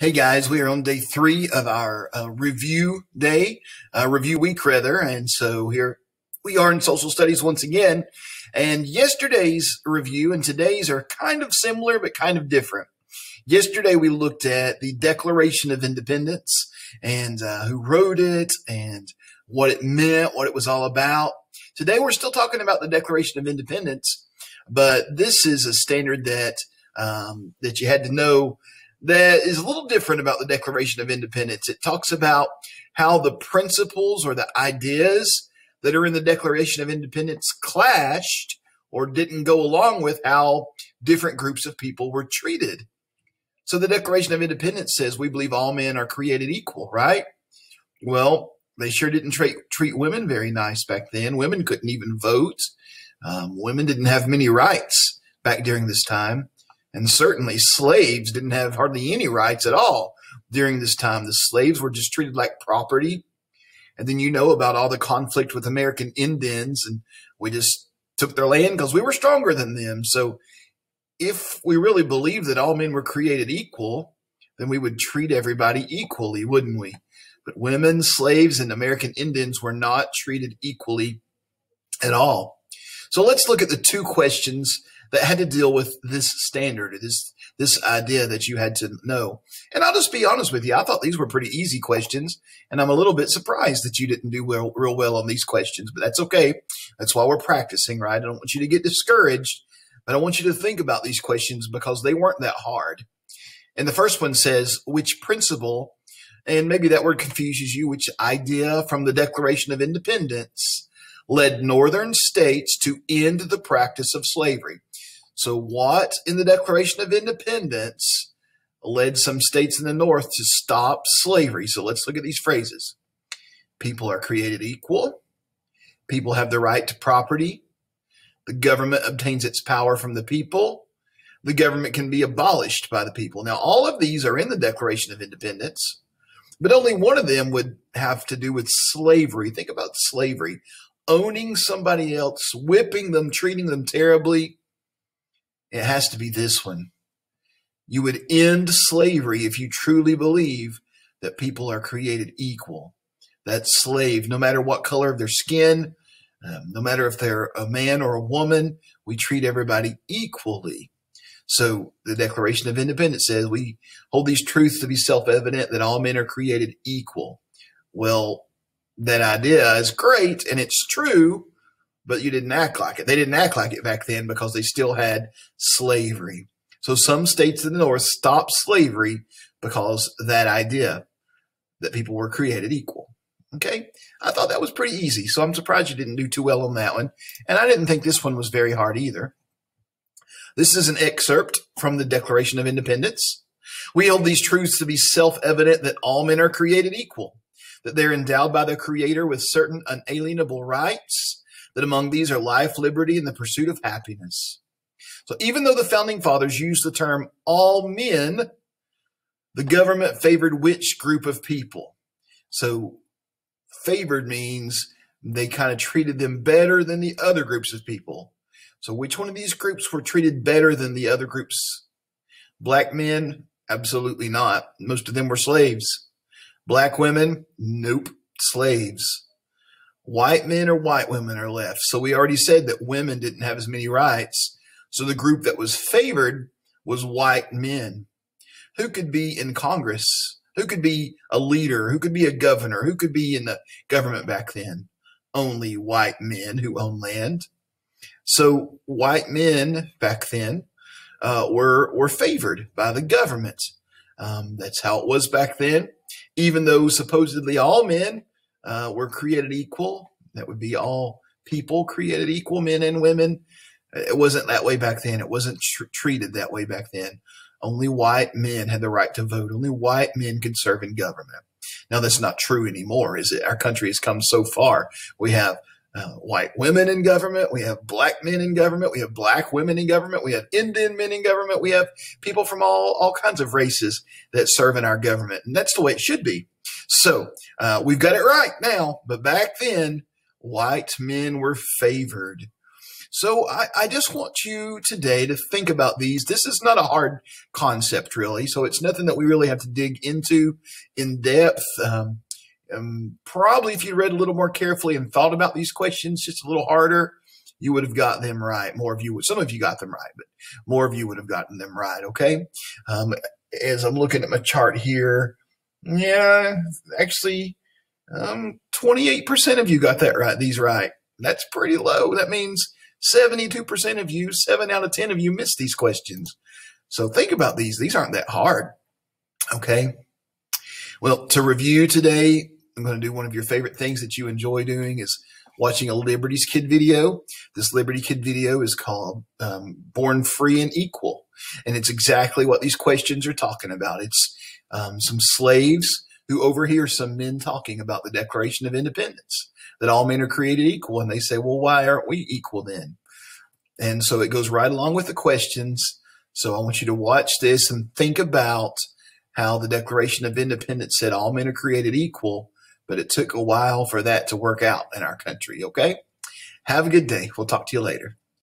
Hey guys, we are on day 3 of our review week rather. And so here we are in social studies once again. And yesterday's review and today's are kind of similar, but kind of different. Yesterday we looked at the Declaration of Independence and who wrote it and what it meant, what it was all about. Today we're still talking about the Declaration of Independence, but this is a standard that that you had to know that is a little different about the Declaration of Independence. It talks about how the principles or the ideas that are in the Declaration of Independence clashed or didn't go along with how different groups of people were treated. So the Declaration of Independence says we believe all men are created equal, right? Well, they sure didn't treat women very nice back then. Women couldn't even vote. Women didn't have many rights back during this time. And certainly slaves didn't have hardly any rights at all during this time. The slaves were just treated like property. And then you know about all the conflict with American Indians, and we just took their land because we were stronger than them. So if we really believed that all men were created equal, then we would treat everybody equally, wouldn't we? But women, slaves, and American Indians were not treated equally at all. So let's look at the 2 questions that had to deal with this standard, this idea that you had to know. And I'll just be honest with you. I thought these were pretty easy questions, and I'm a little bit surprised that you didn't do real well on these questions, but that's okay. That's why we're practicing, right? I don't want you to get discouraged, but I want you to think about these questions because they weren't that hard. And the first one says, which principle, and maybe that word confuses you, which idea from the Declaration of Independence led northern states to end the practice of slavery? So what in the Declaration of Independence led some states in the North to stop slavery? So let's look at these phrases. People are created equal. People have the right to property. The government obtains its power from the people. The government can be abolished by the people. Now, all of these are in the Declaration of Independence, but only one of them would have to do with slavery. Think about slavery. Owning somebody else, whipping them, treating them terribly. It has to be this one. You would end slavery if you truly believe that people are created equal. That slave, no matter what color of their skin, no matter if they're a man or a woman, we treat everybody equally. So the Declaration of Independence says we hold these truths to be self-evident that all men are created equal. Well, that idea is great and it's true, but you didn't act like it. They didn't act like it back then because they still had slavery. So some states in the North stopped slavery because of that idea that people were created equal. Okay? I thought that was pretty easy, so I'm surprised you didn't do too well on that one. And I didn't think this one was very hard either. This is an excerpt from the Declaration of Independence. We hold these truths to be self-evident that all men are created equal, that they're endowed by the Creator with certain unalienable rights, that among these are life, liberty, and the pursuit of happiness. So even though the founding fathers used the term all men, the government favored which group of people? So favored means they kind of treated them better than the other groups of people. So which one of these groups were treated better than the other groups? Black men? Absolutely not. Most of them were slaves. Black women? Nope. Slaves. White men or white women are left. So we already said that women didn't have as many rights. So the group that was favored was white men. Who could be in Congress? Who could be a leader? Who could be a governor? Who could be in the government back then? Only white men who own land. So white men back then were favored by the government. That's how it was back then. Even though supposedly all men were created equal. That would be all people created equal, men and women. It wasn't that way back then. It wasn't treated that way back then. Only white men had the right to vote. Only white men could serve in government. Now, that's not true anymore, is it? Our country has come so far. We have white women in government. We have black men in government. We have black women in government. We have Indian men in government. We have people from all kinds of races that serve in our government. And that's the way it should be. So we've got it right now. But back then, white men were favored. So I just want you today to think about these. This is not a hard concept, really. So it's nothing that we really have to dig into in depth. Probably if you read a little more carefully and thought about these questions just a little harder, you would have got them right. More of you would. Some of you got them right, but more of you would have gotten them right. Okay. As I'm looking at my chart here, yeah, actually, 28% of you got that right. These right. That's pretty low. That means 72% of you, 7 out of 10 of you missed these questions. So think about these. These aren't that hard. Okay. Well, to review today, I'm going to do one of your favorite things that you enjoy doing is watching a Liberty's Kid video. This Liberty Kid video is called Born Free and Equal. And it's exactly what these questions are talking about. It's some slaves who overhear some men talking about the Declaration of Independence, that all men are created equal. And they say, well, why aren't we equal then? And so it goes right along with the questions. So I want you to watch this and think about how the Declaration of Independence said all men are created equal, but it took a while for that to work out in our country. Okay? Have a good day. We'll talk to you later.